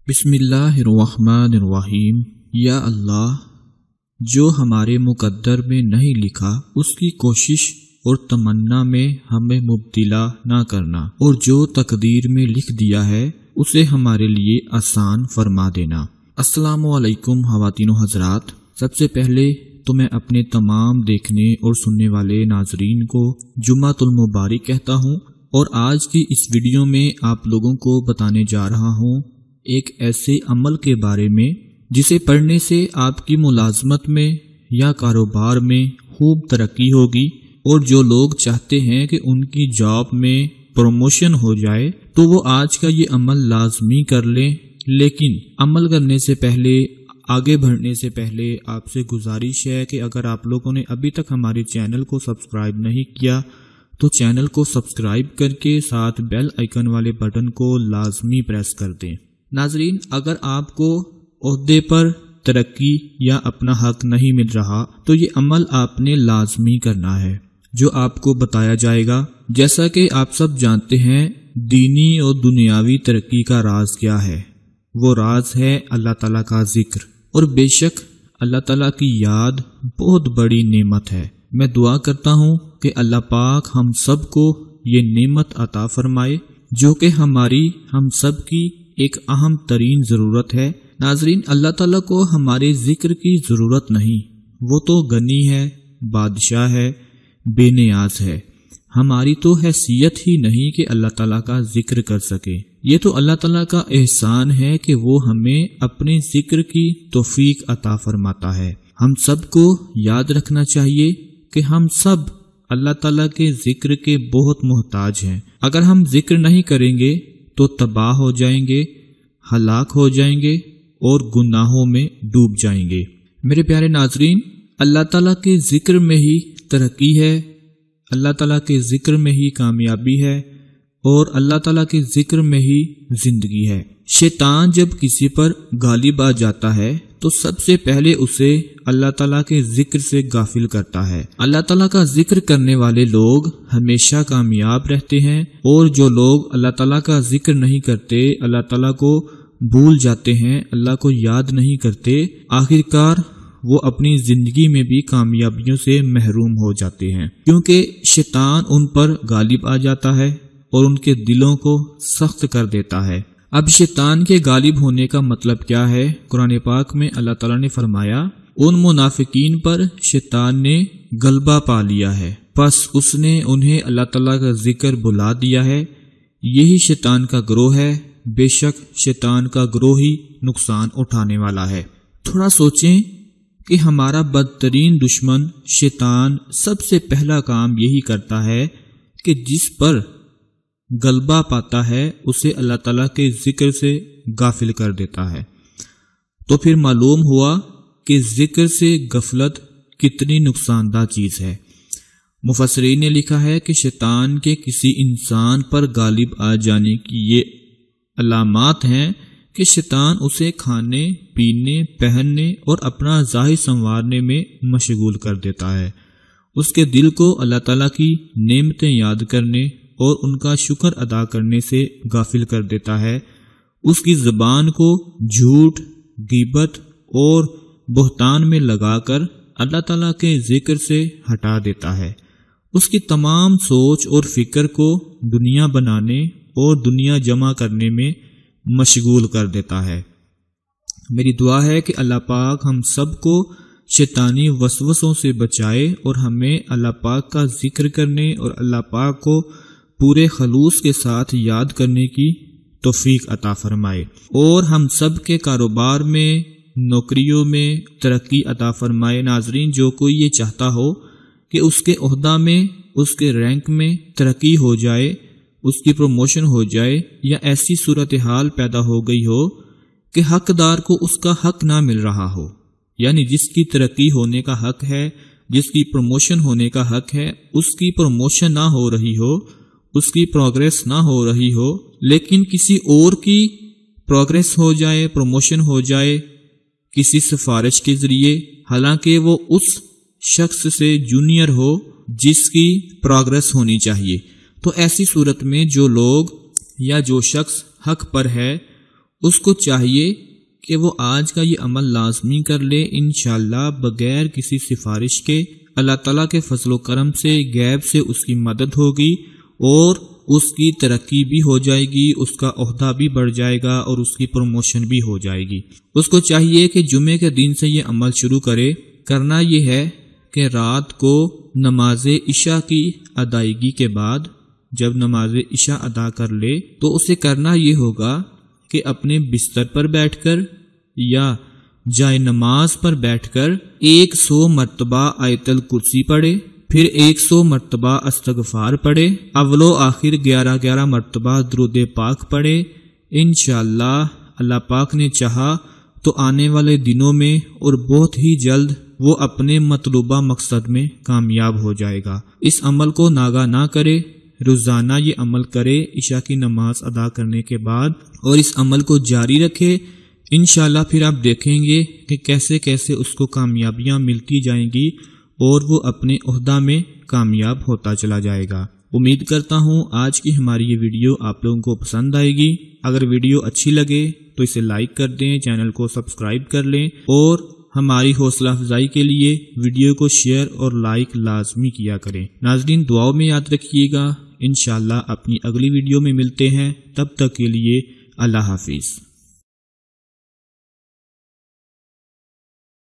بسم اللہ الرحمن الرحیم۔ یا اللہ، جو ہمارے مقدر میں نہیں لکھا اس کی کوشش اور تمنا میں ہمیں مبتلا نہ کرنا، اور جو تقدیر میں لکھ دیا ہے اسے ہمارے لیے آسان فرما دینا۔ السلام علیکم خواتین و حضرات، سب سے پہلے تو میں اپنے تمام دیکھنے اور سننے والے ناظرین کو جمعۃ المبارک کہتا ہوں، اور آج کی اس ویڈیو میں آپ لوگوں کو بتانے جا رہا ہوں ایک ایسے عمل کے بارے میں جسے پڑھنے سے آپ کی ملازمت میں یا کاروبار میں خوب ترقی ہوگی، اور جو لوگ چاہتے ہیں کہ ان کی جاب میں پروموشن ہو جائے تو وہ آج کا یہ عمل لازمی کر لیں۔ لیکن عمل کرنے سے پہلے، آگے بڑھنے سے پہلے آپ سے گزارش ہے کہ اگر آپ لوگوں نے ابھی تک ہمارے چینل کو سبسکرائب نہیں کیا تو چینل کو سبسکرائب کر کے ساتھ بیل آئیکن والے بٹن کو لازمی پریس کر دیں۔ ناظرین، اگر آپ کو عہدے پر ترقی یا اپنا حق نہیں مل رہا تو یہ عمل آپ نے لازمی کرنا ہے جو آپ کو بتایا جائے گا۔ جیسا کہ آپ سب جانتے ہیں، دینی اور دنیاوی ترقی کا راز کیا ہے؟ وہ راز ہے اللہ تعالیٰ کا ذکر، اور بے شک اللہ تعالیٰ کی یاد بہت بڑی نعمت ہے۔ میں دعا کرتا ہوں کہ اللہ پاک ہم سب کو یہ نعمت عطا فرمائے جو کہ ہم سب کی ایک اہم ترین ضرورت ہے۔ ناظرین، اللہ تعالیٰ کو ہمارے ذکر کی ضرورت نہیں، وہ تو غنی ہے، بادشاہ ہے، بے نیاز ہے۔ ہماری تو حیثیت ہی نہیں کہ اللہ تعالیٰ کا ذکر کر سکے۔ یہ تو اللہ تعالیٰ کا احسان ہے کہ وہ ہمیں اپنے ذکر کی توفیق عطا فرماتا ہے۔ ہم سب کو یاد رکھنا چاہیے کہ ہم سب اللہ تعالیٰ کے ذکر کے بہت محتاج ہیں۔ اگر ہم ذکر نہیں کریں گے تو تباہ ہو جائیں گے، ہلاک ہو جائیں گے اور گناہوں میں ڈوب جائیں گے۔ میرے پیارے ناظرین، اللہ تعالیٰ کے ذکر میں ہی ترقی ہے، اللہ تعالیٰ کے ذکر میں ہی کامیابی ہے، اور اللہ تعالیٰ کے ذکر میں ہی زندگی ہے۔ شیطان جب کسی پر غالب آ جاتا ہے تو سب سے پہلے اسے اللہ تعالیٰ کے ذکر سے غافل کرتا ہے۔ اللہ تعالیٰ کا ذکر کرنے والے لوگ ہمیشہ کامیاب رہتے ہیں، اور جو لوگ اللہ تعالیٰ کا ذکر نہیں کرتے، اللہ تعالیٰ کو بھول جاتے ہیں، اللہ کو یاد نہیں کرتے، آخرکار وہ اپنی زندگی میں بھی کامیابیوں سے محروم ہو جاتے ہیں، کیونکہ شیطان ان پر غالب آ جاتا ہے اور ان کے دلوں کو سخت کر دیتا ہے۔ اب شیطان کے غالب ہونے کا مطلب کیا ہے؟ قرآن پاک میں اللہ تعالیٰ نے فرمایا، ان منافقین پر شیطان نے غلبہ پا لیا ہے، پس اس نے انہیں اللہ تعالیٰ کا ذکر بلا دیا ہے۔ یہی شیطان کا گروہ ہے، بے شک شیطان کا گروہ ہی نقصان اٹھانے والا ہے۔ تھوڑا سوچیں کہ ہمارا بدترین دشمن شیطان سب سے پہلا کام یہی کرتا ہے کہ جس پر غلبہ پاتا ہے اسے اللہ تعالیٰ کے ذکر سے غافل کر دیتا ہے۔ تو پھر معلوم ہوا کہ ذکر سے غفلت کتنی نقصان دہ چیز ہے۔ مفسرین نے لکھا ہے کہ شیطان کے کسی انسان پر غالب آ جانے کی یہ علامات ہیں کہ شیطان اسے کھانے، پینے، پہننے اور اپنا ظاہر سنوارنے میں مشغول کر دیتا ہے۔ اس کے دل کو اللہ تعالیٰ کی نعمتیں یاد کرنے اور ان کا شکر ادا کرنے سے غافل کر دیتا ہے۔ اس کی زبان کو جھوٹ، غیبت اور بہتان میں لگا کر اللہ تعالیٰ کے ذکر سے ہٹا دیتا ہے۔ اس کی تمام سوچ اور فکر کو دنیا بنانے اور دنیا جمع کرنے میں مشغول کر دیتا ہے۔ میری دعا ہے کہ اللہ پاک ہم سب کو شیطانی وسوسوں سے بچائے اور ہمیں اللہ پاک کا ذکر کرنے اور اللہ پاک کو پورے خلوص کے ساتھ یاد کرنے کی توفیق عطا فرمائے، اور ہم سب کے کاروبار میں، نوکریوں میں ترقی عطا فرمائے۔ ناظرین، جو کوئی یہ چاہتا ہو کہ اس کے عہدہ میں، اس کے رینک میں ترقی ہو جائے، اس کی پروموشن ہو جائے، یا ایسی صورتحال پیدا ہو گئی ہو کہ حقدار کو اس کا حق نہ مل رہا ہو، یعنی جس کی ترقی ہونے کا حق ہے، جس کی پروموشن ہونے کا حق ہے، اس کی پروموشن نہ ہو رہی ہو، اس کی پروگریس نہ ہو رہی ہو، لیکن کسی اور کی پروگریس ہو جائے، پروموشن ہو جائے کسی سفارش کے ذریعے، حالانکہ وہ اس شخص سے جونیئر ہو جس کی پروگریس ہونی چاہیے۔ تو ایسی صورت میں جو لوگ یا جو شخص حق پر ہے اس کو چاہیے کہ وہ آج کا یہ عمل لازمی کر لے، انشاءاللہ بغیر کسی سفارش کے اللہ تعالیٰ کے فضل و کرم سے غیب سے اس کی مدد ہوگی اور اس کی ترقی بھی ہو جائے گی، اس کا عہدہ بھی بڑھ جائے گا اور اس کی پروموشن بھی ہو جائے گی۔ اس کو چاہیے کہ جمعے کے دن سے یہ عمل شروع کرے۔ کرنا یہ ہے کہ رات کو نماز عشاء کی ادائیگی کے بعد جب نماز عشاء ادا کر لے تو اسے کرنا یہ ہوگا کہ اپنے بستر پر بیٹھ کر یا جائے نماز پر بیٹھ کر 100 مرتبہ آیت الکرسی پڑھے، پھر 100 مرتبہ استغفار پڑھے، اول و آخر 11 مرتبہ درود پاک پڑھے۔ انشاءاللہ اللہ پاک نے چاہا تو آنے والے دنوں میں اور بہت ہی جلد وہ اپنے مطلوبہ مقصد میں کامیاب ہو جائے گا۔ اس عمل کو ناگا نہ کرے، روزانہ یہ عمل کرے عشاء کی نماز ادا کرنے کے بعد، اور اس عمل کو جاری رکھے۔ انشاءاللہ پھر آپ دیکھیں گے کہ کیسے کیسے اس کو کامیابیاں ملتی جائیں گی اور وہ اپنے عہدہ میں کامیاب ہوتا چلا جائے گا۔ امید کرتا ہوں آج کی ہماری یہ ویڈیو آپ لوگوں کو پسند آئے گی۔ اگر ویڈیو اچھی لگے تو اسے لائک کر دیں، چینل کو سبسکرائب کر لیں، اور ہماری حوصلہ افزائی کے لیے ویڈیو کو شیئر اور لائک لازمی کیا کریں۔ ناظرین دعاؤں میں یاد رکھیے گا، انشاءاللہ اپنی اگلی ویڈیو میں ملتے ہیں، تب تک کے لیے اللہ حافظ۔